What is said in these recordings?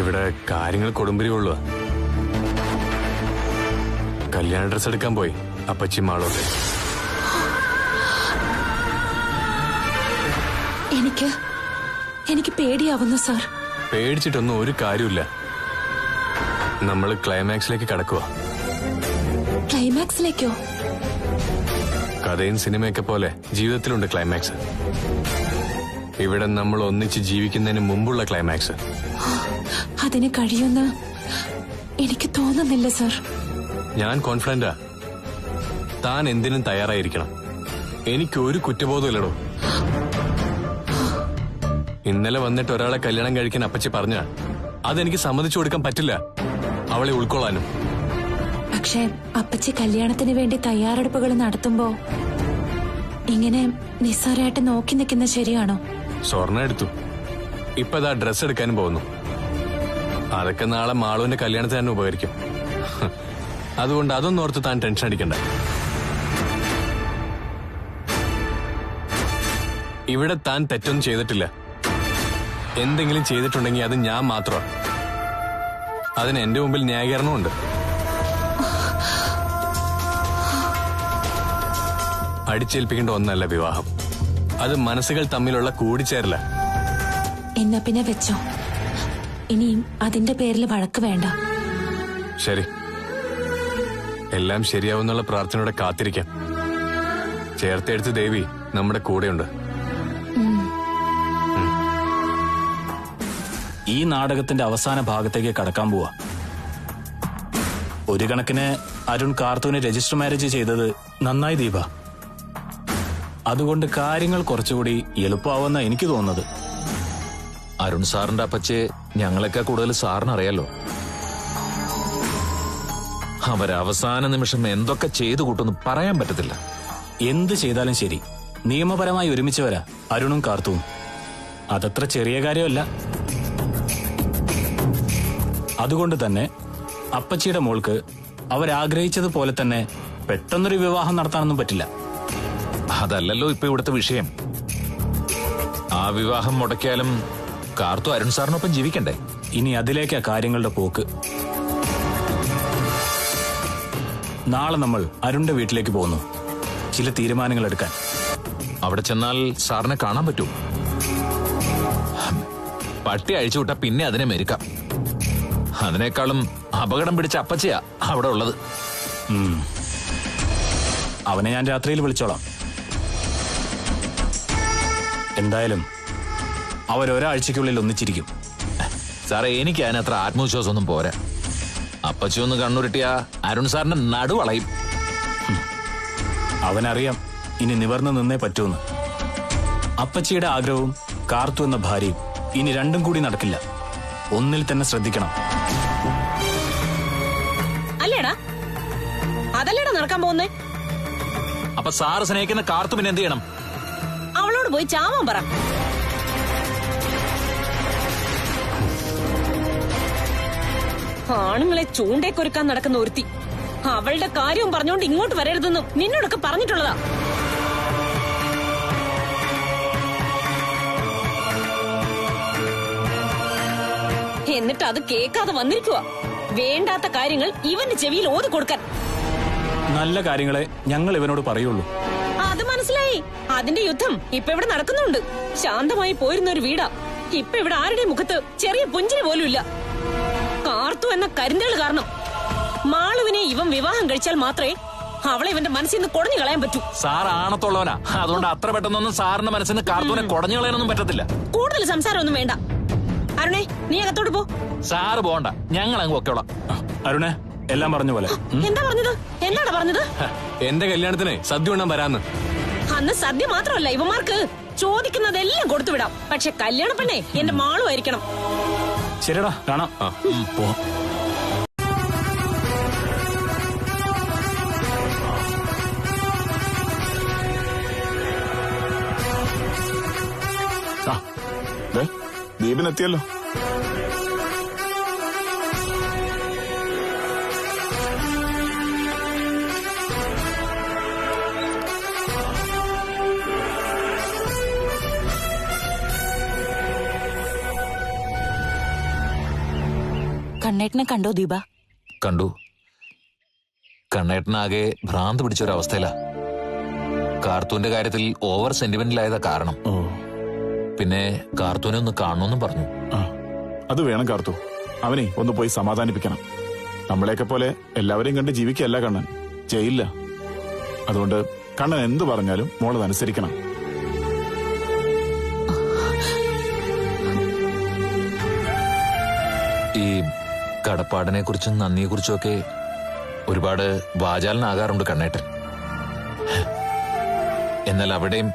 ഇവിടെ കാര്യങ്ങൾ കൊടുമ്പിരി കൊള്ളുക. കല്യാണ ഡ്രസ് എടുക്കാൻ പോയി അപ്പച്ചി മാളോട്ട്. എനിക്ക് പേടിയാവുന്നു സാർ. പേടിച്ചിട്ടൊന്നും ഒരു കാര്യമില്ല. നമ്മൾ ക്ലൈമാക്സിലേക്ക് കടക്കുക. ക്ലൈമാക്സിലേക്കോ? കഥയും സിനിമയൊക്കെ പോലെ ജീവിതത്തിലുണ്ട് ക്ലൈമാക്സ്. ഇവിടെ നമ്മൾ ഒന്നിച്ച് ജീവിക്കുന്നതിന് മുമ്പുള്ള ക്ലൈമാക്സ്. അതിന് കഴിയുമെന്ന് എനിക്ക് തോന്നുന്നില്ല സാർ. ഞാൻ കോൺഫിഡന്റാ. താൻ എന്തിനും തയ്യാറായിരിക്കണം. എനിക്കൊരു കുറ്റബോധമില്ലടോ. ഇന്നലെ വന്നിട്ട് ഒരാളെ കല്യാണം കഴിക്കാൻ അപ്പച്ചി പറഞ്ഞ അതെനിക്ക് സമ്മതിച്ചു കൊടുക്കാൻ പറ്റില്ല, അവളെ ഉൾക്കൊള്ളാനും. പക്ഷേ അപ്പച്ചി കല്യാണത്തിന് വേണ്ടി തയ്യാറെടുപ്പുകൾ നടത്തുമ്പോ ഇങ്ങനെ നിസ്സാരമായിട്ട് നോക്കി നിൽക്കുന്ന ശരിയാണോ? സ്വർണ്ണം എടുത്തു, ഇപ്പതാ ഡ്രസ് എടുക്കാനും പോകുന്നു. അതൊക്കെ നാളെ മാളുവിന്റെ കല്യാണത്തിന് തന്നെ ഉപകരിക്കും. അതുകൊണ്ട് അതൊന്നും ഓർത്ത് താൻ ടെൻഷൻ അടിക്കണ്ട. ഇവിടെ താൻ തെറ്റൊന്നും ചെയ്തിട്ടില്ല. എന്തെങ്കിലും ചെയ്തിട്ടുണ്ടെങ്കിൽ അത് ഞാൻ മാത്രമാണ്. അതിന് എന്റെ മുമ്പിൽ ന്യായീകരണമുണ്ട്. അടിച്ചേൽപ്പിക്കേണ്ട ഒന്നല്ല വിവാഹം. അത് മനസ്സുകൾ തമ്മിലുള്ള കൂടിച്ചേരല. എന്നാ പിന്നെ വെച്ചോ. ഇനിയും അതിന്റെ പേരിൽ വഴക്ക് വേണ്ട. ശരി, എല്ലാം ശരിയാവുന്നുള്ള പ്രാർത്ഥനയോടെ കാത്തിരിക്കാം. ചേർത്തെടുത്ത് ദേവി നമ്മുടെ കൂടെയുണ്ട്. ഈ നാടകത്തിന്റെ അവസാന ഭാഗത്തേക്ക് കടക്കാൻ പോവാ. ഒരു കണക്കിന് അരുൺ കാർത്തൂനെ രജിസ്റ്റർ മാരേജ് ചെയ്തത് നന്നായി ദീപ. അതുകൊണ്ട് കാര്യങ്ങൾ കുറച്ചുകൂടി എളുപ്പമാവുന്ന എനിക്ക് തോന്നുന്നത്. അരുൺ സാറിന്റെ അപ്പച്ചെ ഞങ്ങളൊക്കെ കൂടുതൽ സാറിന് അറിയാലോ. അവരവസാന നിമിഷം എന്തൊക്കെ ചെയ്തു കൂട്ടുന്നു പറയാൻ പറ്റത്തില്ല. എന്ത് ചെയ്താലും ശരി, നിയമപരമായി ഒരുമിച്ച് വരാ അരുണും കാർത്തൂവും. അതത്ര ചെറിയ കാര്യമല്ല. അതുകൊണ്ട് തന്നെ അപ്പച്ചിയുടെ മോൾക്ക് അവരാഗ്രഹിച്ചതുപോലെ തന്നെ പെട്ടെന്നൊരു വിവാഹം നടത്താനൊന്നും പറ്റില്ല. അതല്ലല്ലോ ഇപ്പൊ ഇവിടുത്തെ വിഷയം. ആ വിവാഹം മുടക്കിയാലും കാർത്തു അരുൺ സാറിനൊപ്പം ജീവിക്കണ്ടേ? ഇനി അതിലേക്കാ കാര്യങ്ങളുടെ പോക്ക്. നാളെ നമ്മൾ അരുണിന്റെ വീട്ടിലേക്ക് പോകുന്നു, ചില തീരുമാനങ്ങൾ എടുക്കാൻ. അവിടെ ചെന്നാൽ സാറിനെ കാണാൻ പറ്റൂ? പട്ടി അഴിച്ചുവിട്ടാ പിന്നെ അതിനെ മെരുക്കാം. അതിനേക്കാളും അപകടം പിടിച്ച അപ്പച്ചയാ അവിടെ ഉള്ളത്. അവനെ ഞാൻ രാത്രിയിൽ വിളിച്ചോളാം. എന്തായാലും അവരൊരാഴ്ചക്കുള്ളിൽ ഒന്നിച്ചിരിക്കും. സാറേ, എനിക്ക് അതിനത്ര ആത്മവിശ്വാസമൊന്നും പോരാ. അപ്പച്ചി ഒന്ന് കണ്ണുരുട്ടിയാ അരുൺ സാറിന്റെ നടുവളയും. അവനറിയാം ഇനി നിവർന്നു നിന്നേ പറ്റൂന്ന്. അപ്പച്ചിയുടെ ആഗ്രഹവും കാർത്തു എന്ന ഭാര്യയും ഇനി രണ്ടും കൂടി നടക്കില്ല. ഒന്നിൽ തന്നെ ശ്രദ്ധിക്കണം. അല്ലേടാ, അതല്ലേടാ നടക്കാൻ പോകുന്നേ. അപ്പൊ സാറ് സ്നേഹിക്കുന്ന കാർത്തു പിന്നെ എന്ത് ചെയ്യണം? അവളോട് പോയി ചാവാൻ പറ. ആണുങ്ങളെ ചൂണ്ടേക്കൊരുക്കാൻ നടക്കുന്ന ഒരുത്തി അവളുടെ കാര്യവും പറഞ്ഞുകൊണ്ട് ഇങ്ങോട്ട് വരരുതെന്നും നിന്നോടൊക്കെ പറഞ്ഞിട്ടുള്ളതാ. എന്നിട്ട് അത് കേൾക്കാതെ വന്നിരിക്കുക. വേണ്ടാത്ത കാര്യങ്ങൾ ഇവന്റെ ചെവിയിൽ ഓതി കൊടുക്കാൻ. നല്ല കാര്യങ്ങളെ ഞങ്ങൾ ഇവനോട് പറയുള്ളൂ. അത് മനസ്സിലായി. അതിന്റെ യുദ്ധം ഇപ്പൊ ഇവിടെ നടക്കുന്നുണ്ട്. ശാന്തമായി പോയിരുന്ന ഒരു വീടാ ഇപ്പൊ ഇവിടെ ആരുടെ മുഖത്ത് ചെറിയ പുഞ്ചിരി പോലും ഇല്ല. കാർത്തു എന്ന കരിന്തേള് കാരണം മാളുവിനെ ഇവൻ വിവാഹം കഴിച്ചാൽ മാത്രമേ അവളെ ഇവന്റെ മനസ്സിൽ നിന്ന് കുടഞ്ഞു കളയാൻ പറ്റൂ. സാർ ആണത്തുള്ളവനാ, അതുകൊണ്ട് അത്ര പെട്ടെന്നൊന്നും സാറിന്റെ മനസ്സിൽ നിന്ന് കാർത്തൂനെ കുടഞ്ഞു കളയാനൊന്നും പറ്റത്തില്ല. കൂടുതൽ സംസാരമൊന്നും വേണ്ട. അരുണേ, നീ അകത്തോട്ട് പോ. സാറ് പോണ്ട, ഞങ്ങൾ അങ്ങ് ഒക്കെയോളാം. അരുണേ, എല്ലാം പറഞ്ഞ പോലെ. എന്താ പറഞ്ഞത്? എന്താണ് പറഞ്ഞത്? എന്റെ കല്യാണത്തിന് സദ്യ ഉണ്ണാൻ വരാന്ന്. അന്ന് സദ്യ മാത്രമല്ല, ഇവന്മാർക്ക് ചോദിക്കുന്നതെല്ലാം കൊടുത്തുവിടാം. പക്ഷെ കല്യാണ പെണ്ണെ എന്റെ മാളും ആയിരിക്കണം. ശരിടാ, കാണാം. പോ. ദീപനെത്തിയല്ലോ. കണ്ണേട്ടനെ കണ്ടോ ദീപ? കണ്ടു. കണ്ണേട്ടനാകെ ഭ്രാന്ത് പിടിച്ചൊരവസ്ഥയിലാ. കാർത്തൂന്റെ കാര്യത്തിൽ ഓവർ സെന്റിമെന്റിലായതാ കാരണം. പിന്നെ കാർത്തൂനെ ഒന്ന് കാണണമെന്നും പറഞ്ഞു. അത് വേണം കാർത്തു. അവനെ ഒന്ന് പോയി സമാധാനിപ്പിക്കണം. നമ്മളെയൊക്കെ പോലെ എല്ലാവരെയും കണ്ട് ജീവിക്കല്ല കണ്ണൻ, ചെയ്യില്ല. അതുകൊണ്ട് കണ്ണൻ എന്ത് പറഞ്ഞാലും മോളതനുസരിക്കണം. ഈ കടപ്പാടിനെ കുറിച്ചും നന്ദിയെ കുറിച്ചും ഒക്കെ ഒരുപാട് വാചാലനാകാറുണ്ട് കണ്ണേട്ടൻ. എന്നാൽ അവിടെയും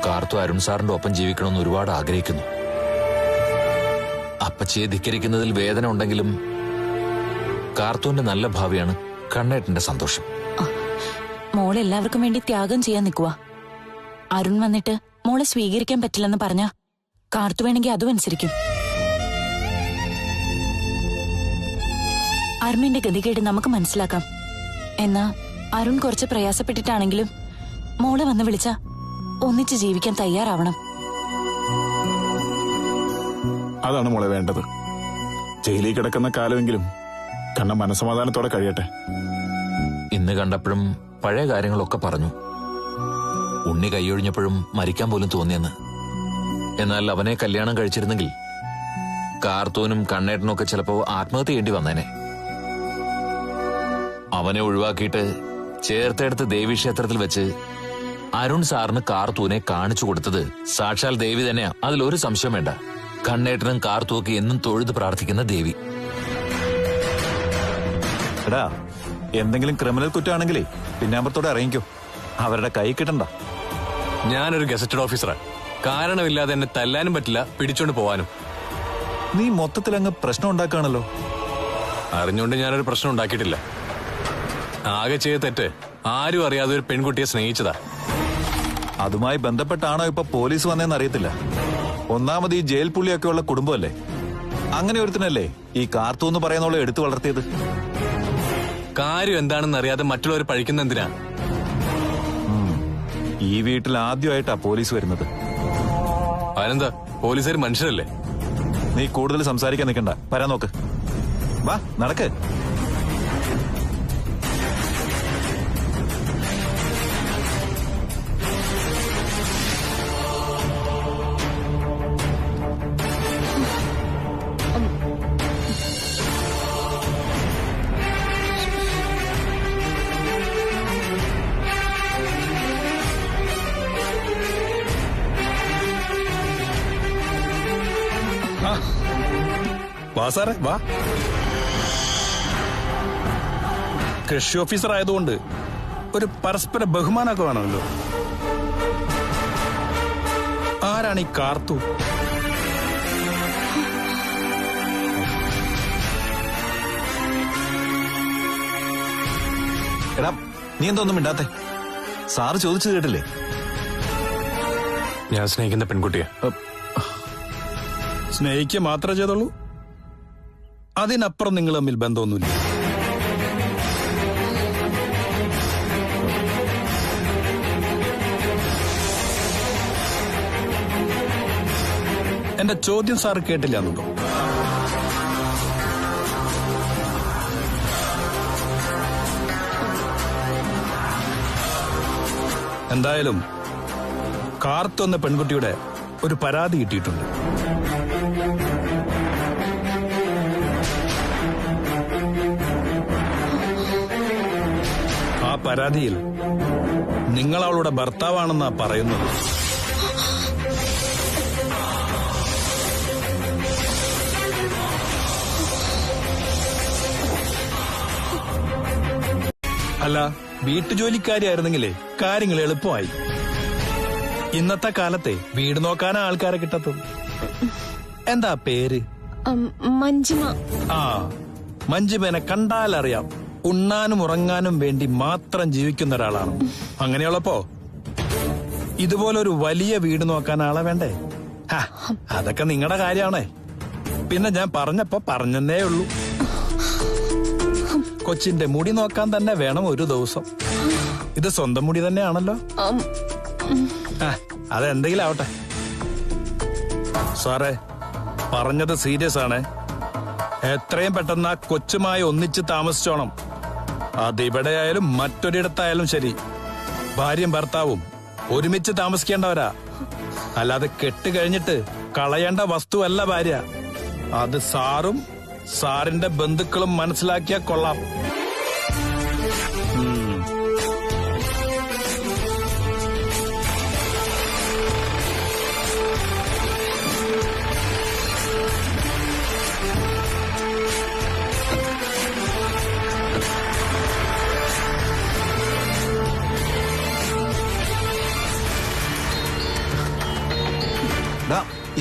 കാർത്തു അരുൺ സാറിന്റെ ഒപ്പം ജീവിക്കണമെന്ന് ഒരുപാട് ആഗ്രഹിക്കുന്നു. അപ്പച്ചിയെ ധിക്കരിക്കുന്നതിൽ വേദന ഉണ്ടെങ്കിലും കാർത്തുവിന്റെ നല്ല ഭാവിയാണ് കണ്ണേട്ടന്റെ സന്തോഷം. മോളെ എല്ലാവർക്കും വേണ്ടി ത്യാഗം ചെയ്യാൻ നിൽക്കുക. അരുൺ വന്നിട്ട് മോളെ സ്വീകരിക്കാൻ പറ്റില്ലെന്ന് പറഞ്ഞ കാർത്തു വേണമെങ്കിൽ അതും അനുസരിക്കും. അരുണിന്റെ ഗതികേട് നമുക്ക് മനസ്സിലാക്കാം. എന്നാ അരുൺ കുറച്ച് പ്രയാസപ്പെട്ടിട്ടാണെങ്കിലും മോളെ വന്ന് വിളിച്ച ഒന്നിച്ച് ജീവിക്കാൻ തയ്യാറാവണം. അതാണ് മോളെ വേണ്ടത്. ജയിലിൽ കിടക്കുന്ന കാലമെങ്കിലും കണ്ണൻ മനസ്സമാധാനത്തോടെ കഴിയട്ടെ. ഇന്ന് കണ്ടപ്പോഴും പഴയ കാര്യങ്ങളൊക്കെ പറഞ്ഞു. ഉണ്ണി കൈയൊഴിഞ്ഞപ്പോഴും മരിക്കാൻ പോലും തോന്നിയെന്ന്. എന്നാൽ അവനെ കല്യാണം കഴിച്ചിരുന്നെങ്കിൽ കാർത്തൂനും കണ്ണേട്ടനും ഒക്കെ ചിലപ്പോ ആത്മഹത്യ ചെയ്യേണ്ടി വന്നേനെ. അവനെ ഒഴിവാക്കിയിട്ട് ചേർത്തെടുത്ത് ദേവീക്ഷേത്രത്തിൽ വെച്ച് അരുൺ സാറിന് കാർത്തൂനെ കാണിച്ചു കൊടുത്തത് സാക്ഷാൽ ദേവി തന്നെയാ. അതിലൊരു സംശയം വേണ്ട. കണ്ണേട്ടനും കാർത്തൂക്ക് എന്നും തൊഴുത് പ്രാർത്ഥിക്കുന്ന ദേവി. എടാ, എന്തെങ്കിലും ക്രിമിനൽ കുറ്റമാണെങ്കിലേ പിന്നാമ്പത്തോടെ ഇറങ്ങിക്കോ. അവരുടെ കൈ കിട്ടണ്ട. ഞാനൊരു ഗസറ്റഡ് ഓഫീസറാണ്. കാരണമില്ലാതെ എന്നെ തല്ലാനും പറ്റില്ല, പിടിച്ചോണ്ട് പോവാനും. നീ മൊത്തത്തിൽ അങ്ങ് പ്രശ്നം ഉണ്ടാക്കുകയാണല്ലോ. അറിഞ്ഞുകൊണ്ട് ഞാനൊരു പ്രശ്നം ഉണ്ടാക്കിയിട്ടില്ല. ആകെ ചെയ്ത തെറ്റ് ആരും അറിയാതെ ഒരു പെൺകുട്ടിയെ സ്നേഹിച്ചതാ. അതുമായി ബന്ധപ്പെട്ടാണോ ഇപ്പൊ പോലീസ് വന്നതെന്ന് അറിയത്തില്ല. ഒന്നാമത് ഈ ജയിൽ പുള്ളിയൊക്കെ ഉള്ള കുടുംബമല്ലേ. അങ്ങനെ ഒരുത്തനല്ലേ ഈ കാർത്തു എന്ന് പറയുന്നവളെ എടുത്തു വളർത്തിയത്. കാര്യം എന്താണെന്ന് അറിയാതെ മറ്റുള്ളവർ പഴിക്കുന്ന എന്തിനാ? ഈ വീട്ടിൽ ആദ്യമായിട്ടാ പോലീസ് വരുന്നത്. അതിനെന്താ, പോലീസുകാർ മനുഷ്യരല്ലേ? നീ കൂടുതൽ സംസാരിക്കാൻ നിൽക്കണ്ട, വരാൻ നോക്ക്. വാ, നടക്ക്. വാ സാറേ, വാ. കൃഷി ഓഫീസർ ആയതുകൊണ്ട് ഒരു പരസ്പര ബഹുമാനമൊക്കെ വേണമല്ലോ. ആരാണ് ഈ കാർത്തു? എടാ, നീ എന്തൊന്നും മിണ്ടാത്തെ? സാറ് ചോദിച്ചു കേട്ടില്ലേ? ഞാൻ സ്നേഹിക്കുന്ന പെൺകുട്ടിയെ. സ്നേഹിക്കുക മാത്രമേ ചെയ്തുള്ളൂ? അതിനപ്പുറം നിങ്ങൾ തമ്മിൽ ബന്ധമൊന്നുമില്ല? എന്റെ ചോദ്യം സാർ കേട്ടില്ല എന്നുണ്ടോ? എന്തായാലും കാർത്തു എന്ന പെൺകുട്ടിയുടെ ഒരു പരാതി കിട്ടിയിട്ടുണ്ട്. ആ പരാതിയിൽ നിങ്ങൾ അവളുടെ ഭർത്താവാണെന്നാ പറയുന്നത്. അല്ല, വീട്ടുജോലിക്കാരിയായിരുന്നെങ്കിലേ കാര്യങ്ങൾ എളുപ്പമായി. ഇന്നത്തെ കാലത്തെ വീട് നോക്കാനാ ആൾക്കാരെ കിട്ടത്തുള്ളൂ. എന്താ പേര്? മഞ്ജിമ. ആ, മഞ്ജിമേനെ കണ്ടാലറിയാം ഉണ്ണാനും ഉറങ്ങാനും വേണ്ടി മാത്രം ജീവിക്കുന്ന ഒരാളാണ്. അങ്ങനെയുള്ളപ്പോ ഇതുപോലൊരു വലിയ വീട് നോക്കാൻ ആളെ വേണ്ടേ? അതൊക്കെ നിങ്ങളുടെ കാര്യമാണേ. പിന്നെ ഞാൻ പറഞ്ഞപ്പോ പറഞ്ഞെന്നേ ഉള്ളൂ. കൊച്ചിന്റെ മുടി നോക്കാൻ തന്നെ വേണം ഒരു ദിവസം. ഇത് സ്വന്തം മുടി തന്നെയാണല്ലോ. അതെന്തെങ്കിലും ആവട്ടെ. സാറേ, പറഞ്ഞത് സീരിയസ് ആണ്. എത്രയും പെട്ടെന്ന് ആ കൊച്ചുമായി ഒന്നിച്ച് താമസിച്ചോണം. അതിവിടെയായാലും മറ്റൊരിടത്തായാലും ശരി, ഭാര്യയും ഭർത്താവും ഒരുമിച്ച് താമസിക്കേണ്ടവരാ. അല്ലാതെ കെട്ടുകഴിഞ്ഞിട്ട് കളയേണ്ട വസ്തുവല്ല ഭാര്യ. അത് സാറും സാറിന്റെ ബന്ധുക്കളും മനസ്സിലാക്കിയാൽ കൊള്ളാം.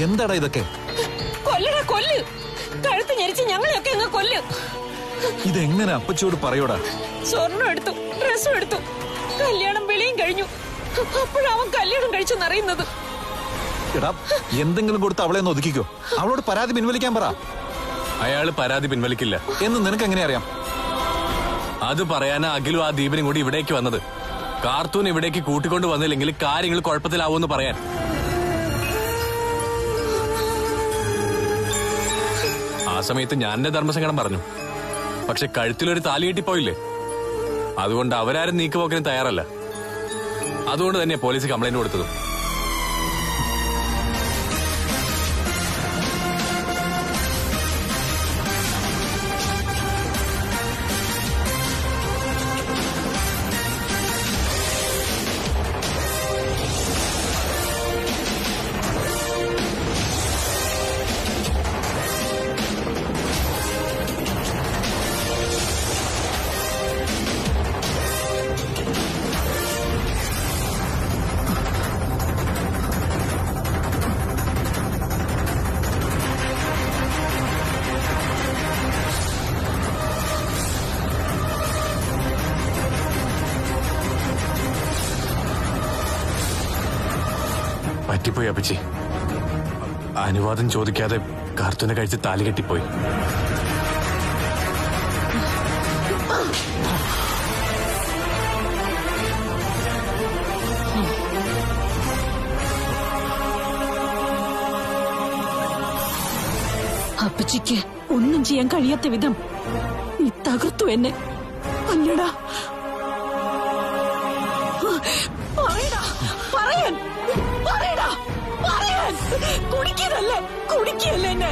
എന്താടാ ഇതൊക്കെ? കൊല്ലടാ കൊല്ല്, കഴുത്ത് ഞെരിച്ച് ഞങ്ങളെയൊക്കെ അങ്ങ് കൊല്ല്. ഇതെങ്ങനെ അപ്പച്ചിയോട് പറയൂടാ? സ്വർണ്ണം എടുത്തു, ഡ്രസ്സും എടുത്തു, കല്യാണം വിളിയും കഴിഞ്ഞു. അപ്പോഴവൻ കല്യാണം കഴിച്ചെന്നറിയുന്നത്. എടാ, എന്തെങ്കിലും കൊടുത്ത് അവളെ ഒന്ന് ഒതുക്കിക്കോ. അവളോട് പരാതി പിൻവലിക്കാൻ പറ. അയാള് പരാതി പിൻവലിക്കില്ല എന്ന് നിനക്ക് എങ്ങനെ അറിയാം? അത് പറയാനാ അഖിലും ആ ദീപനും കൂടി ഇവിടേക്ക് വന്നത്. കാർത്തൂൻ ഇവിടേക്ക് കൂട്ടിക്കൊണ്ട് വന്നില്ലെങ്കിൽ കാര്യങ്ങൾ കുഴപ്പത്തിലാവൂന്ന് പറയാൻ. ആ സമയത്ത് ഞാൻ എന്റെ ധർമ്മസങ്കടം പറഞ്ഞു. പക്ഷെ കഴുത്തിലൊരു താലി കെട്ടിപ്പോയില്ലേ, അതുകൊണ്ട് അവരാരും നീക്കുപോക്കിന് തയ്യാറല്ല. അതുകൊണ്ട് തന്നെ പോലീസ് കംപ്ലൈന്റ് കൊടുത്തത്. പറ്റിപ്പോയി അപ്പച്ചി. അനുവാദം ചോദിക്കാതെ കാർത്തൂനെ കഴിച്ച് താലി കെട്ടിപ്പോയി. അപ്പച്ചിക്ക് ഒന്നും ചെയ്യാൻ കഴിയാത്ത വിധം നീ തകർത്തു എന്നെ. അല്ലടാ, കുടിക്കല്ലേ എന്നെ?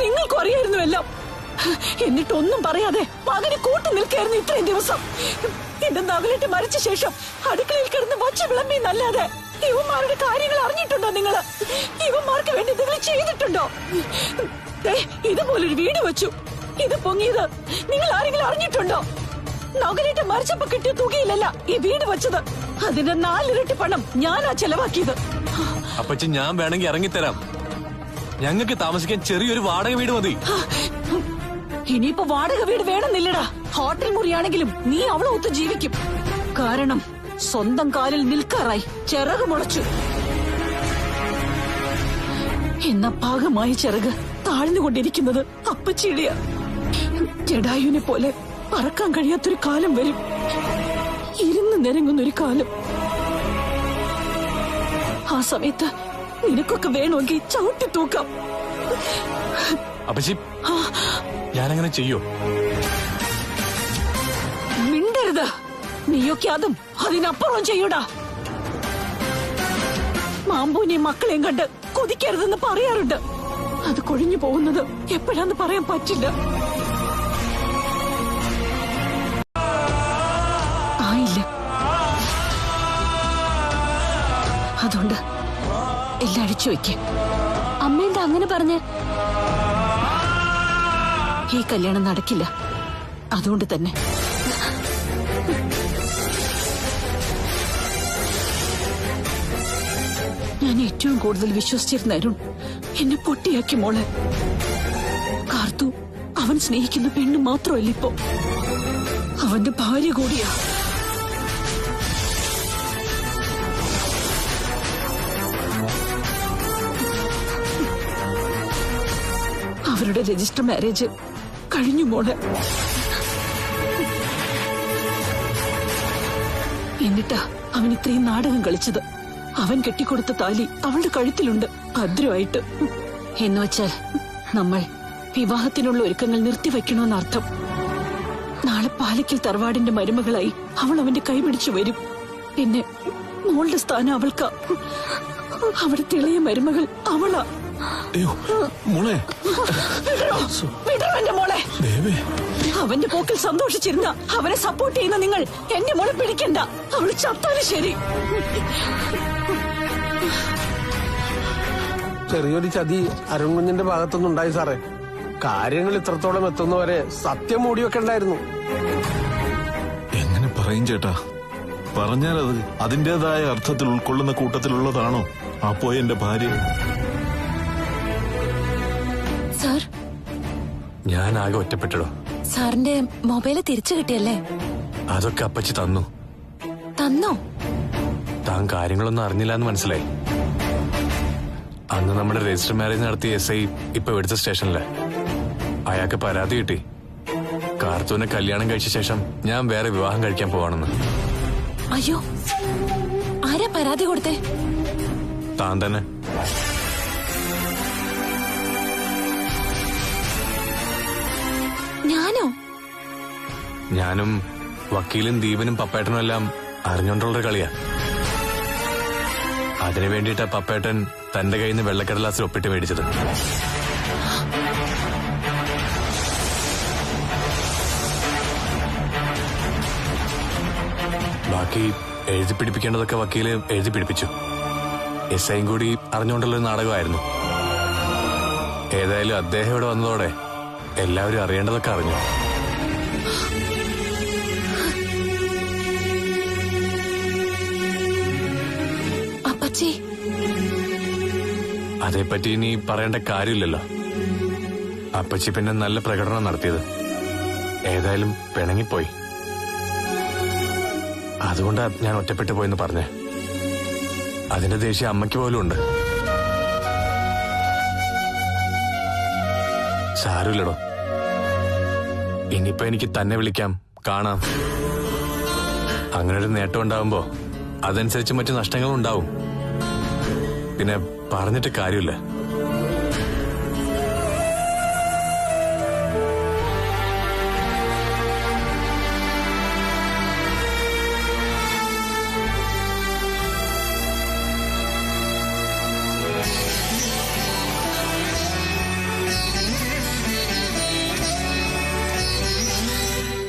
നിങ്ങൾക്കും അറിയായിരുന്നു എല്ലാം. എന്നിട്ടൊന്നും പറയാതെ മകനെ കൂട്ടി നിൽക്കായിരുന്നു ഇത്രയും ദിവസം. എന്റെ നഗലിട്ട് മരിച്ച ശേഷം അടുക്കളയിൽ കിടന്ന് വച്ച് വിളമ്പിന്നല്ലാതെ ഇവന്മാരുടെ കാര്യങ്ങൾ അറിഞ്ഞിട്ടുണ്ടോ നിങ്ങള്? ഇവന്മാർക്ക് വേണ്ടി നിങ്ങൾ ചെയ്തിട്ടുണ്ടോ? ഇതുപോലൊരു വീട് വെച്ചു, ഇത് പൊങ്ങിയത് നിങ്ങൾ ആരെങ്കിലും അറിഞ്ഞിട്ടുണ്ടോ? നഗലിട്ട് മരിച്ചപ്പോ കിട്ടിയ തുകയിലല്ല ഈ വീട് വെച്ചത്. അതിന്റെ 4 ഇരട്ടി പണം ഞാനാ ചെലവാക്കിയത്. അപ്പച്ചി, ഞാൻ വേണമെങ്കിൽ ഇറങ്ങിത്തരാം. ഞങ്ങൾക്ക് താമസിക്കാൻ ചെറിയൊരു വാടക വീട് മതി. ഇനിയിപ്പോ വാടക വീട് വേണമെന്നില്ലടാ. ഹോട്ടൽ മുറിയാണെങ്കിലും നീ അവളെ ഒത്തു ജീവിക്കും. കാരണം സ്വന്തം കാലിൽ നിൽക്കാറായി ചിറക് മുളച്ചു. എന്ന പാകമായ ചിറക് താഴ്ന്നുകൊണ്ടിരിക്കുന്നത് അപ്പച്ചിയുടെയാ. ജഡായുവിനെ പോലെ പറക്കാൻ കഴിയാത്തൊരു കാലം വരും. ഇരുന്ന് നിരങ്ങുന്നൊരു കാലം. ആ സമയത്ത് നിനക്കൊക്കെ വേണമെങ്കിൽ ചവിട്ടി തൂക്കാം. അപ്പച്ചി, ഞാനങ്ങനെ ചെയ്യോ? മിണ്ടരുത്. നീയൊക്കെ അതും അതിനപ്പുറം ചെയ്യൂടാ. മാമ്പൂനെയും മക്കളെയും കണ്ട് കൊതിക്കരുതെന്ന് പറയാറുണ്ട്. അത് കൊഴിഞ്ഞു പോകുന്നത് എപ്പോഴാന്ന് പറയാൻ പറ്റില്ല. ആയില്ല. അതുകൊണ്ട് എല്ലാം അഴിച്ചു വയ്ക്ക. അമ്മ എന്താ അങ്ങനെ പറഞ്ഞ്? ഈ കല്യാണം നടക്കില്ല. അതുകൊണ്ട് തന്നെ ഞാൻ ഏറ്റവും കൂടുതൽ വിശ്വസിച്ചിരുന്ന അരുൺ എന്നെ പൊട്ടിയാക്കി മോളെ. കാർത്തു അവൻ സ്നേഹിക്കുന്ന പെണ്ണ് മാത്രമല്ല, ഇപ്പോ അവന്റെ ഭാര്യ കൂടിയാ. അവരുടെ രജിസ്റ്റർ മാരേജ് കഴിഞ്ഞു മോളെ. എന്നിട്ടാ അവൻ ഇത്രയും നാടകം കളിച്ചത്. അവൻ കെട്ടിക്കൊടുത്ത താലി അവളുടെ കഴുത്തിലുണ്ട് ഭദ്രമായിട്ട്. എന്നുവെച്ചാൽ നമ്മൾ വിവാഹത്തിനുള്ള ഒരുക്കങ്ങൾ നിർത്തിവെക്കണമെന്നർത്ഥം. നാളെ പാലക്കൽ തറവാടിന്റെ മരുമകളായി അവൾ അവന്റെ കൈപിടിച്ചു വരും. പിന്നെ മോളുടെ സ്ഥാനം അവൾക്കാ. അവിടുത്തെ ഇളയ മരുമകൾ അവളാ. മോളെ വിടോ എന്റെ മോളെ. അവന്റെ പോക്കിൽ സന്തോഷിച്ചിരുന്ന അവനെ സപ്പോർട്ട് ചെയ്യുന്ന നിങ്ങൾ എന്റെ മോളെ പിടിക്കണ്ട. അവള് ചത്താലും ശരി. ചെറിയൊരു ചതി അരുൺകുഞ്ഞിന്റെ ഭാഗത്തൊന്നും ഉണ്ടായി സാറേ. കാര്യങ്ങൾ ഇത്രത്തോളം എത്തുന്നവരെ സത്യം മൂടി വെക്കണ്ടായിരുന്നു. എങ്ങനെ പറയും ചേട്ടാ? പറഞ്ഞാൽ അത് അതിന്റേതായ അർത്ഥത്തിൽ ഉൾക്കൊള്ളുന്ന കൂട്ടത്തിലുള്ളതാണോ ആ പോയ എന്റെ ഭാര്യ? സാർ, ഞാൻ ആകെ ഒറ്റപ്പെട്ടിടോ. സാറിന്റെ മൊബൈല് തിരിച്ചു കിട്ടിയല്ലേ? അതൊക്കെ അപ്പച്ചി തന്നു. തന്നോ? താൻ കാര്യങ്ങളൊന്നും അറിഞ്ഞില്ല എന്ന് മനസ്സിലായി. അന്ന് നമ്മുടെ രജിസ്റ്റർ മാരേജ് നടത്തിയ SI ഇപ്പൊ ഇവിടുത്തെ സ്റ്റേഷനിലെ അയാൾക്ക് പരാതി കിട്ടി. കാർത്തൂനെ കല്യാണം കഴിച്ച ശേഷം ഞാൻ വേറെ വിവാഹം കഴിക്കാൻ പോവാണെന്ന്. അയ്യോ, ആരാ പരാതി കൊടുത്തേ? താൻ തന്നെ. ഞാനോ? ഞാനും വക്കീലും ദീപനും പപ്പേട്ടനും എല്ലാം അറിഞ്ഞോണ്ടുള്ളൊരു കളിയാ. അതിനു വേണ്ടിയിട്ടാ പപ്പേട്ടൻ തന്റെ കയ്യിൽ നിന്ന് വെള്ളക്കടലാസിൽ ഒപ്പിട്ട് മേടിച്ചത്. ബാക്കി എഴുതി പിടിപ്പിക്കേണ്ടതൊക്കെ വക്കീല് എഴുതി പിടിപ്പിച്ചു. SIയും കൂടി അറിഞ്ഞുകൊണ്ടുള്ളൊരു നാടകമായിരുന്നു. ഏതായാലും അദ്ദേഹം ഇവിടെ വന്നതോടെ എല്ലാവരും അറിയേണ്ടതൊക്കെ അറിഞ്ഞു. അപ്പച്ചി, അതേപ്പറ്റി ഇനി പറയേണ്ട കാര്യമില്ലല്ലോ. അപ്പച്ചി പിന്നെ നല്ല പ്രകടനം നടത്തിയത്. ഏതായാലും പിണങ്ങിപ്പോയി. അതുകൊണ്ടാ ഞാൻ ഒറ്റപ്പെട്ടു പോയെന്ന് പറഞ്ഞേ. അതിന്റെ ദേഷ്യം അമ്മയ്ക്ക് പോലും ഉണ്ട്. സാരമില്ലടോ. ഇനിയിപ്പോ എനിക്ക് തന്നെ വിളിക്കാം, കാണാം. അങ്ങനൊരു നേട്ടം ഉണ്ടാവുമ്പോ അതനുസരിച്ച് മറ്റു നഷ്ടങ്ങളും ഉണ്ടാവും. പിന്നെ പറഞ്ഞിട്ട് കാര്യമില്ല.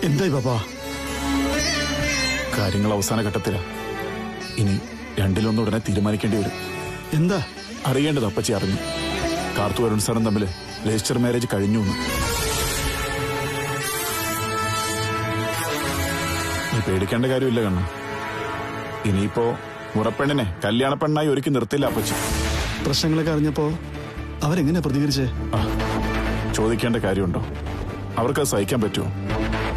എന്തായി പാപ്പാ? കാര്യങ്ങൾ അവസാന ഘട്ടത്തിലാ. ഇനി രണ്ടിലൊന്നും ഉടനെ തീരുമാനിക്കേണ്ടി വരും. എന്താ അറിയേണ്ടത്? അപ്പച്ചി അറിഞ്ഞു. കാർത്തു അരുൺ സാറും തമ്മിൽ രജിസ്റ്റർ മാരേജ് കഴിഞ്ഞു. നീ പേടിക്കേണ്ട കാര്യമില്ല കണ്ണ. ഇനിയിപ്പോ മുറപ്പെണ്ണിനെ കല്യാണ പെണ്ണായി ഒരുക്കി നിർത്തില്ല അപ്പച്ചി. പ്രശ്നങ്ങളൊക്കെ അറിഞ്ഞപ്പോ അവരെങ്ങനെ പ്രതികരിച്ചേ? ചോദിക്കേണ്ട കാര്യമുണ്ടോ? അവർക്കത് സഹിക്കാൻ പറ്റുമോ?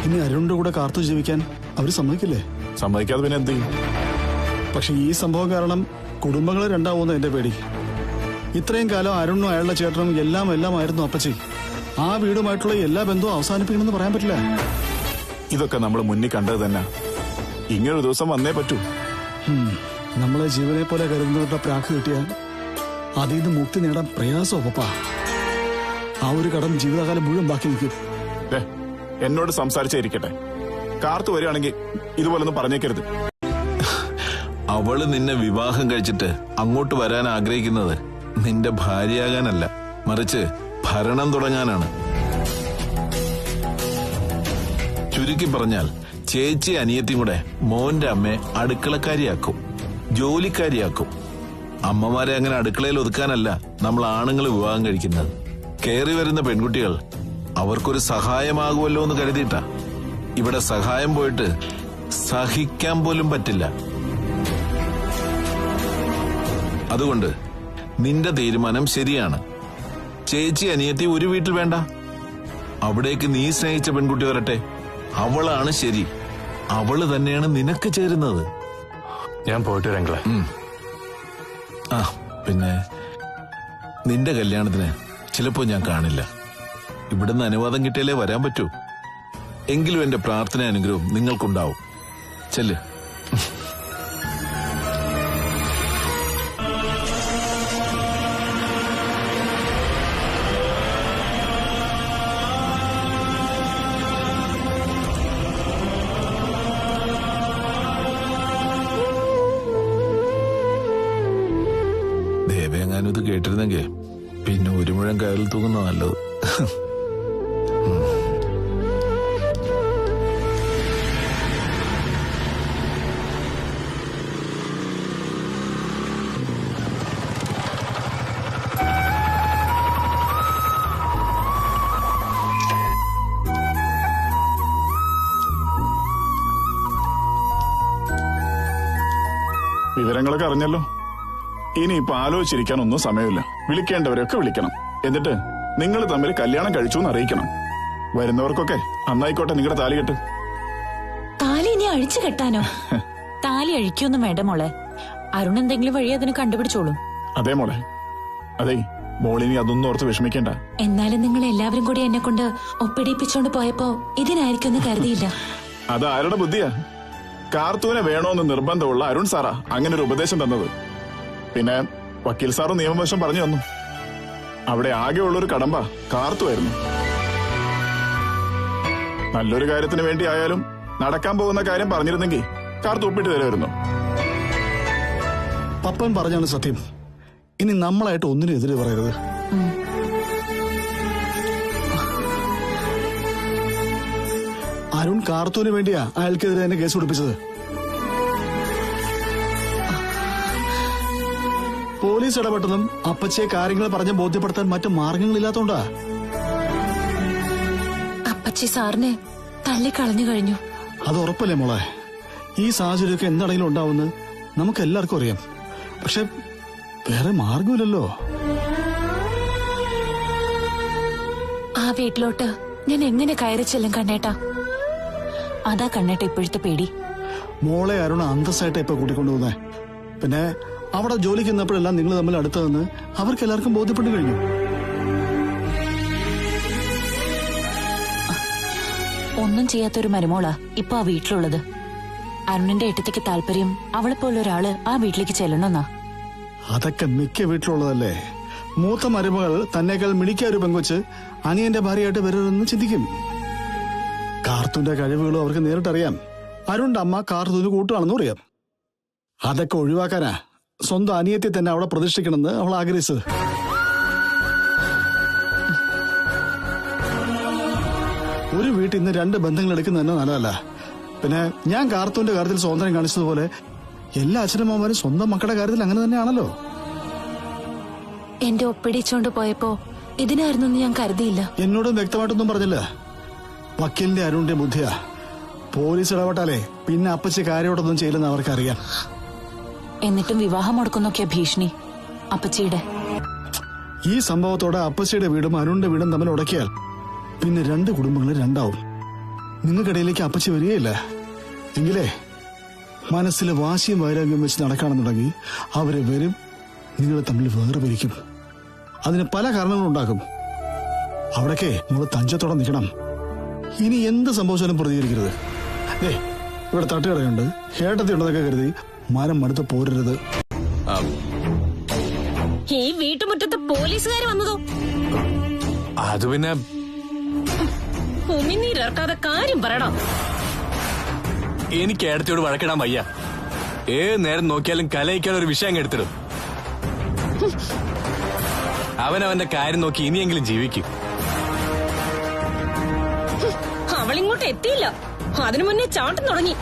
ഇനി അരുണിന്റെ കൂടെ കാർത്തു ജീവിക്കാൻ അവര് സമ്മതിക്കില്ലേ? സമ്മതിക്കാതെ പിന്നെ എന്ത് ചെയ്യും? പക്ഷെ ഈ സംഭവം കാരണം കുടുംബങ്ങൾ രണ്ടാവുന്ന എന്റെ പേടി. ഇത്രയും കാലം അരുണും അയാളുടെ ചേട്ടനും എല്ലാമായിരുന്നു അപ്പച്ചി. ആ വീടുമായിട്ടുള്ള എല്ലാ ബന്ധവും അവസാനിപ്പിക്കണമെന്ന് പറയാൻ പറ്റില്ല. ഇതൊക്കെ നമ്മൾ മുന്നിൽ കണ്ടത് തന്നെ. ഇങ്ങനൊരു ദിവസം വന്നേ പറ്റൂ. നമ്മളെ ജീവനെ പോലെ കരുതുന്നവരുടെ പ്രാക്ക് കിട്ടിയാൽ അതിൽ നിന്ന് മുക്തി നേടാൻ പ്രയാസമോ പപ്പാ? ആ ഒരു കടം ജീവിതകാലം മുഴുവൻ ബാക്കി നിൽക്കും. എന്നോട് സംസാരിച്ചിരിക്കട്ടെ. കാർത്തു വരികയാണെങ്കിൽ ഇതുപോലൊന്നും പറഞ്ഞേക്കരുത്. അവള് നിന്നെ വിവാഹം കഴിച്ചിട്ട് അങ്ങോട്ട് വരാൻ ആഗ്രഹിക്കുന്നത് നിന്റെ ഭാര്യയാകാനല്ല, മറിച്ച് ഭരണം തുടങ്ങാനാണ്. ചുരുക്കി പറഞ്ഞാൽ ചേച്ചി അനിയത്തിയും കൂടെ മോന്റെ അമ്മയെ അടുക്കളക്കാരിയാക്കും, ജോലിക്കാരിയാക്കും. അമ്മമാരെ അങ്ങനെ അടുക്കളയിൽ ഒതുക്കാനല്ല നമ്മൾ ആണുങ്ങൾ വിവാഹം കഴിക്കുന്നത്. കയറി വരുന്ന പെൺകുട്ടികൾ അവർക്കൊരു സഹായമാകുമല്ലോ എന്ന് കരുതിയിട്ടാ. ഇവിടെ സഹായം പോയിട്ട് സഹിക്കാൻ പോലും പറ്റില്ല. അതുകൊണ്ട് നിന്റെ തീരുമാനം ശരിയാണ്. ചേച്ചി അനിയത്തി ഒരു വീട്ടിൽ വേണ്ട. അവിടേക്ക് നീ സ്നേഹിച്ച പെൺകുട്ടി വരട്ടെ. അവളാണ് ശരി. അവള് തന്നെയാണ് നിനക്ക് ചേരുന്നത്. ഞാൻ പോയിട്ട് വരാം. ആ പിന്നെ നിന്റെ കല്യാണത്തിന് ചിലപ്പോ ഞാൻ കാണില്ല. ഇവിടുന്ന് അനുവാദം കിട്ടിയാലേ വരാൻ പറ്റൂ. എങ്കിലും എന്റെ പ്രാർത്ഥന അനുഗ്രഹം നിങ്ങൾക്കുണ്ടാവും. ചെല്ല്. എങ്ങാനും ഇത് കേട്ടിരുന്നെങ്കിൽ പിന്നെ ഒരു മുഴം കയറിൽ തൂങ്ങുന്ന നല്ലത്. വിവരങ്ങളൊക്കെ അറിഞ്ഞല്ലോ. ഇനി ഇപ്പൊ ആലോചിച്ചിരിക്കാനൊന്നും സമയമില്ല. വിളിക്കേണ്ടവരെയൊക്കെ വിളിക്കണം. എന്നിട്ട് നിങ്ങൾ തമ്മിൽ കല്യാണം കഴിച്ചു എന്ന് അറിയിക്കണം. വരുന്നവർക്കൊക്കെ അന്നായിക്കോട്ടെ നിങ്ങളുടെ താലി കെട്ട്. താലി ഇനി അഴിച്ചു കെട്ടാനോ? താലി അഴിക്കൊന്നും വേണ്ട മോളെ. അരുൺ എന്തെങ്കിലും വഴി അതിന് കണ്ടുപിടിച്ചോളും. അതെ മോളെ, അതെ മോളിനി അതൊന്നും ഓർത്ത് വിഷമിക്കേണ്ട. എന്നാലും നിങ്ങൾ എല്ലാവരും കൂടി എന്നെ കൊണ്ട് ഒപ്പിടിപ്പിച്ചോണ്ട് പോയപ്പോ ഇതിനായിരിക്കും കരുതിയില്ല. അത് ആരുടെ ബുദ്ധിയാ? കാർത്തൂനെ വേണോന്ന് നിർബന്ധമുള്ള അരുൺ സാറാ അങ്ങനെ ഒരു ഉപദേശം തന്നത്. പിന്നെ വക്കീൽ സാറും നിയമവശം പറഞ്ഞു തന്നു. അവിടെ ആകെയുള്ളൊരു കടമ്പ കാർത്തുവായിരുന്നു. നല്ലൊരു കാര്യത്തിന് വേണ്ടി ആയാലും നടക്കാൻ പോകുന്ന കാര്യം പറഞ്ഞിരുന്നെങ്കിൽ കാർത്തു ഒപ്പിട്ട് തരുമായിരുന്നു. പപ്പൻ പറഞ്ഞാണ് സത്യം. ഇനി നമ്മളായിട്ട് ഒന്നിനും എതിരെ പറയരുത്. അരുൺ കാർത്തൂന് വേണ്ടിയാ അയാൾക്കെതിരെ തന്നെ കേസ് പിടിപ്പിച്ചത്. പോലീസ് ഇടപെട്ടതും അപ്പച്ചയെ കാര്യങ്ങൾ പറഞ്ഞ് ബോധ്യപ്പെടുത്താൻ മറ്റു മാർഗങ്ങളില്ലാത്തോണ്ടാ. അപ്പച്ചി സാറിനെ തള്ളിക്കളഞ്ഞു കഴിഞ്ഞു. അത് ഉറപ്പല്ലേ മോളെ? ഈ സാഹചര്യമൊക്കെ എന്താണെങ്കിലും ഉണ്ടാവുമെന്ന് നമുക്ക് എല്ലാവർക്കും അറിയാം. പക്ഷെ വേറെ മാർഗമില്ലല്ലോ. ആ വീട്ടിലോട്ട് ഞാൻ എങ്ങനെ കയറി ചെല്ലും കണ്ണേട്ടാ? അതാ കണ്ണേട്ട ഇപ്പോഴത്തെ പേടി. മോളെ അരുണ അന്തസ്സായിട്ട് ഇപ്പൊ കൂട്ടിക്കൊണ്ടുപോകുന്നേ. പിന്നെ അവിടെ ജോലിക്ക് നിന്നപ്പോഴെല്ലാം നിങ്ങൾ തമ്മിൽ അടുത്തതെന്ന് അവർക്ക് എല്ലാവർക്കും ബോധ്യപ്പെട്ടു കഴിഞ്ഞു. ഒന്നും ചെയ്യാത്തൊരു മരുമോളാ ഇപ്പൊ ആ വീട്ടിലുള്ളത്. അരുണിന്റെ ഏട്ടത്തിക്ക് താല്പര്യം അവളെപ്പോലെ ഒരാള് ആ വീട്ടിലേക്ക് ചെല്ലണമെന്നാ. അതൊക്കെ മിക്ക വീട്ടിലുള്ളതല്ലേ. മൂത്ത മരുമകൾ തന്നേക്കാൾ മിടിക്കാ ഒരു പെങ്കൊച്ച് അനിയന്റെ ഭാര്യയായിട്ട് വരരുതെന്ന് ചിന്തിക്കും. കാർത്തൂന്റെ കഴിവുകളും അവർക്ക് നേരിട്ടറിയാം. അരുണിന്റെ അമ്മ കാർത്തൂന് കൂട്ടുകയാണെന്നും അറിയാം. അതൊക്കെ ഒഴിവാക്കാനാ സ്വന്തം അനിയത്തെ തന്നെ അവിടെ പ്രതിഷ്ഠിക്കണമെന്ന് അവൾ ആഗ്രഹിച്ചത്. ഒരു വീട്ടിൽ നിന്ന് രണ്ട് ബന്ധങ്ങൾ എടുക്കുന്നത് തന്നെ നല്ലതല്ല. പിന്നെ ഞാൻ കാർത്തൂന്റെ കാര്യത്തിൽ സ്വാതന്ത്ര്യം കാണിച്ചതുപോലെ എല്ലാ അച്ഛനമ്മമാരും സ്വന്തം മക്കളുടെ കാര്യത്തിൽ അങ്ങനെ തന്നെയാണല്ലോ. എന്റെ ഒപ്പിടിച്ചോണ്ട് പോയപ്പോ ഇതിനായിരുന്നു ഞാൻ കരുതിയില്ല. എന്നോടും വ്യക്തമായിട്ടൊന്നും പറഞ്ഞില്ല. വക്കീലിന്റെ അരുണിന്റെ ബുദ്ധിയാ. പോലീസ് ഇടപെട്ടാലേ പിന്നെ അപ്പച്ചി കാര്യമായിട്ടൊന്നും ചെയ്യില്ലെന്ന് അവർക്കറിയാം. എന്നിട്ടും വിവാഹം മുടക്കുന്നൊക്കെയാ ഭീഷണി അപ്പച്ചിയുടെ. ഈ സംഭവത്തോടെ അപ്പച്ചിയുടെ വീടും അരുണിന്റെ വീടും തമ്മിൽ ഉടക്കിയാൽ പിന്നെ രണ്ട് കുടുംബങ്ങൾ രണ്ടാവും. നിങ്ങൾക്കിടയിലേക്ക് അപ്പച്ചി വരികയില്ല. എങ്കിലേ മനസ്സിൽ വാശിയും വൈരാഗ്യം വെച്ച് നടക്കാണെന്നുണ്ടെങ്കിൽ അവരെ വരും, നിങ്ങൾ തമ്മിൽ വേറെ പിരിക്കും. അതിന് പല കാരണങ്ങളുണ്ടാക്കും. അവിടേക്ക് നമ്മൾ തഞ്ചത്തോടെ നിൽക്കണം. ഇനി എന്ത് സംഭവിച്ചാലും പ്രതികരിക്കരുത്. ഇവിടെ തട്ടുകടയുണ്ട്, ഏട്ടത്തി ഉണ്ടെന്നൊക്കെ കരുതി മരം മടുത്ത് പോരരുത്. ഈ വീട്ടുമുറ്റത്ത് പോലീസുകാർ വന്നതോ? അത് പിന്നെ ഉമിനീരിറക്കാതെ കാര്യം പറയണം. എനിക്ക് ഏടത്തിയോട് വഴക്കിടാൻ വയ്യ. ഏത് നേരം നോക്കിയാലും കലയിക്കാൻ ഒരു വിഷയം എടുത്തിടും. അവനവന്റെ കാര്യം നോക്കി ഇനിയെങ്കിലും ജീവിക്കും. അവളിങ്ങോട്ട് എത്തിയില്ല, അതിനു മുന്നേ ചാട്ടം തുടങ്ങി.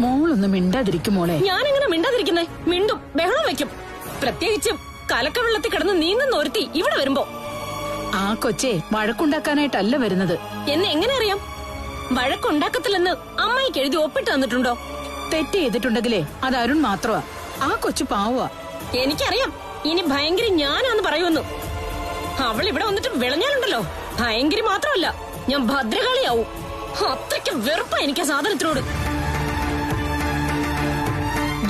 മോളൊന്ന് മിണ്ടാതിരിക്കും മോളെ. ഞാനെങ്ങനെ മിണ്ടാതിരിക്കുന്നേ? മിണ്ടും, ബഹളം വെക്കും. പ്രത്യേകിച്ചും കലക്കവെള്ളത്തിൽ കിടന്ന് നീന്തുന്ന ഒരുത്തി ഇവിടെ വരുമ്പോ. ആ കൊച്ചെ വഴക്കുണ്ടാക്കാനായിട്ടല്ല വരുന്നത്. എന്നെ എങ്ങനെ അറിയാം? വഴക്കുണ്ടാക്കത്തില്ലെന്ന് അമ്മായിക്ക് എഴുതി ഒപ്പിട്ട് തന്നിട്ടുണ്ടോ? തെറ്റ് ചെയ്തിട്ടുണ്ടെങ്കിലേ അത് അരുൺ മാത്രമാ. ആ കൊച്ചു പാവാ. എനിക്കറിയാം ഇനി ഭയങ്കര ഞാനാന്ന് പറയുമെന്ന്. അവൾ ഇവിടെ വന്നിട്ട് വിളഞ്ഞാലുണ്ടല്ലോ, ഭയങ്കര മാത്രമല്ല, ഞാൻ ഭദ്രകാളിയാവും. അത്രയ്ക്ക് വെറുപ്പാ എനിക്ക് ആ സാധനത്തിനോട്.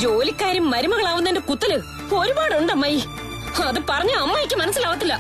ജോലിക്കാരും മരുമകളാവുന്നതിന്റെ കുത്തല് ഒരുപാടുണ്ട് അമ്മായി. അത് പറഞ്ഞ അമ്മായിക്ക് മനസ്സിലാവത്തില്ല.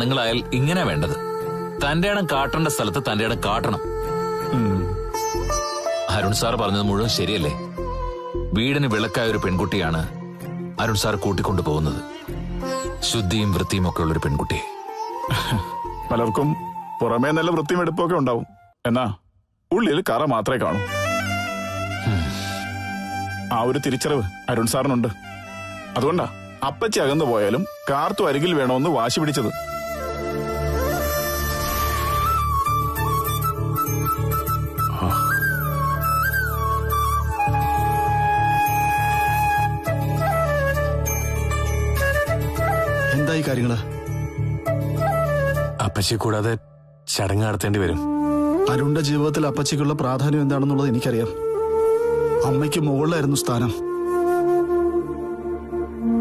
ആണുങ്ങളായാൽ ഇങ്ങനെ വേണ്ടത്. തന്റെ ഇടം കാട്ടേണ്ട സ്ഥലത്ത് തന്റെ ഇടം കാട്ടണം. അരുൺ സാർ പറഞ്ഞത് മുഴുവൻ ശരിയല്ലേ? വീടിന് വിളക്കായ ഒരു പെൺകുട്ടിയാണ് അരുൺ സാർ കൂട്ടിക്കൊണ്ടു പോകുന്നത്. ശുദ്ധിയും വൃത്തിയും ഒക്കെ ഉള്ളൊരു പെൺകുട്ടി. പലർക്കും പുറമേ നല്ല വൃത്തിയും എടുപ്പൊക്കെ ഉണ്ടാവും, എന്നാ ഉള്ളിൽ കറ മാത്രമേ കാണൂ. ആ ഒരു തിരിച്ചറിവ് അരുൺ സാറിനുണ്ട്. അതുകൊണ്ടാ അപ്പച്ചി അകന്നു പോയാലും കാർത്തു അരികിൽ വേണമെന്ന് വാശി പിടിച്ചത്. എന്തായി കാര്യങ്ങള്? അപ്പച്ചി കൂടാതെ ചടങ്ങ് നടത്തേണ്ടി വരും. അരുണിന്റെ ജീവിതത്തിൽ അപ്പച്ചിക്കുള്ള പ്രാധാന്യം എന്താണെന്നുള്ളത് എനിക്കറിയാം. അമ്മയ്ക്ക് മുകളിലായിരുന്നു സ്ഥാനം.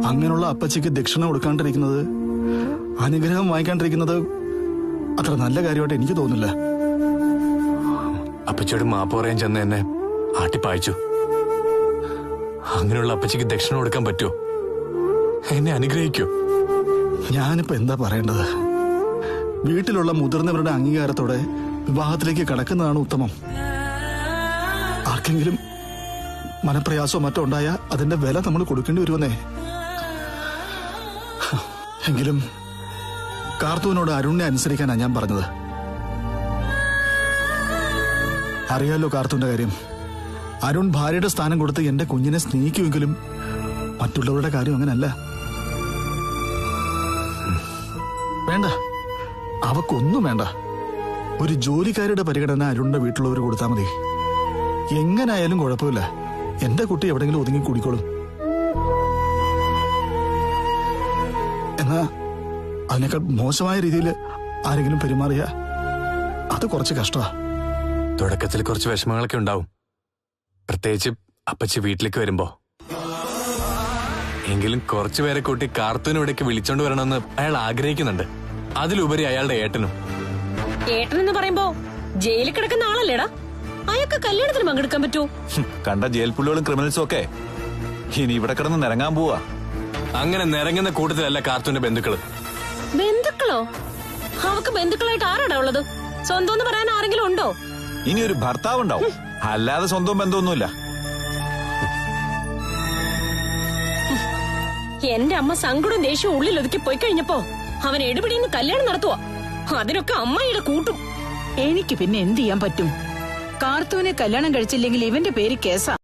അങ്ങനെയുള്ള അപ്പച്ചിക്ക് ദക്ഷിണ കൊടുക്കാണ്ടിരിക്കുന്നത്, അനുഗ്രഹം വാങ്ങിക്കാണ്ടിരിക്കുന്നത് അത്ര നല്ല കാര്യമായിട്ട് എനിക്ക് തോന്നില്ല. അപ്പച്ചിയോട് മാപ്പ് പറയാൻ ചെന്ന് എന്നെ ആട്ടിപ്പായിച്ചു. അങ്ങനെയുള്ള അപ്പച്ചിക്ക് ദക്ഷിണ കൊടുക്കാൻ പറ്റുമോ? എന്നെ അനുഗ്രഹിക്കോ? ഞാനിപ്പോ എന്താ പറയേണ്ടത്? വീട്ടിലുള്ള മുതിർന്നവരുടെ അംഗീകാരത്തോടെ വിവാഹത്തിലേക്ക് കടക്കുന്നതാണ് ഉത്തമം. ആർക്കെങ്കിലും മനപ്രയാസോ മറ്റോ ഉണ്ടായ അതിന്റെ വില നമ്മൾ കൊടുക്കേണ്ടി വരുമെന്നേ. എങ്കിലും കാർത്തുവിനോട് അരുണിനെ അനുസരിക്കാനാണ് ഞാൻ പറഞ്ഞത്. അറിയാലോ കാർത്തുവിന്റെ കാര്യം. അരുൺ ഭാര്യയുടെ സ്ഥാനം കൊടുത്ത് എന്റെ കുഞ്ഞിനെ സ്നേഹിക്കുമെങ്കിലും മറ്റുള്ളവരുടെ കാര്യം അങ്ങനല്ല. വേണ്ട, അവക്കൊന്നും വേണ്ട. ഒരു ജോലിക്കാരുടെ പരിഗണന അരുണിന്റെ വീട്ടിലുള്ളവർ കൊടുത്താൽ മതി. എങ്ങനായാലും കുഴപ്പമില്ല. എന്റെ കുട്ടി എവിടെങ്കിലും ഒതുങ്ങി കൂടിക്കോളും. എന്നാ അതിനേക്കാൾ മോശമായ രീതിയിൽ ആരെങ്കിലും പെരുമാറിയ അത് കുറച്ച് കഷ്ടമാ. തുടക്കത്തിൽ കുറച്ച് വിഷമങ്ങളൊക്കെ ഉണ്ടാവും, പ്രത്യേകിച്ച് അപ്പച്ചി വീട്ടിലേക്ക് വരുമ്പോ. എങ്കിലും കുറച്ചുപേരെ കൂട്ടി കാർത്തൂന് ഇവിടേക്ക് വിളിച്ചോണ്ട് വരണമെന്ന് അയാൾ ആഗ്രഹിക്കുന്നുണ്ട്. അതിലുപരി അയാളുടെ ഏട്ടനും. ഏട്ടനെന്ന് പറയുമ്പോ ജയിലിൽ കിടക്കുന്ന ആളല്ലേടാ? അയാൾക്ക് കല്യാണത്തിന് പങ്കെടുക്കാൻ പറ്റുമോ? കണ്ട ജയിൽ പുള്ളികളും ക്രിമിനൽസും ഒക്കെ ഇനി ഇവിടെ കിടന്ന് നിരങ്ങാൻ പോവാ. അങ്ങനെ നിരങ്ങുന്ന കൂട്ടത്തിലല്ല കാർത്തൂന്റെ ബന്ധുക്കള്. ബന്ധുക്കളോ? അവക്ക് ബന്ധുക്കളായിട്ട് ആരാടാ ഉള്ളത്? സ്വന്തം എന്ന് പറയാൻ ആരെങ്കിലും ഉണ്ടോ? ഇനി ഒരു ഭർത്താവ് ഉണ്ടാവും, അല്ലാതെ സ്വന്തം ബന്ധമൊന്നുമില്ല. എന്റെ അമ്മ സങ്കടവും ദേഷ്യവും ഉള്ളിൽ ഒതുക്കി പോയി കഴിഞ്ഞപ്പോ അവൻ എടുപിടിന്ന് കല്യാണം നടത്തുവാ. അതിനൊക്കെ അമ്മയുടെ കൂട്ടും. എനിക്ക് പിന്നെ എന്ത് ചെയ്യാൻ പറ്റും? കാർത്തുവിനെ കല്യാണം കഴിച്ചില്ലെങ്കിൽ ഇവന്റെ പേര് കേസാ.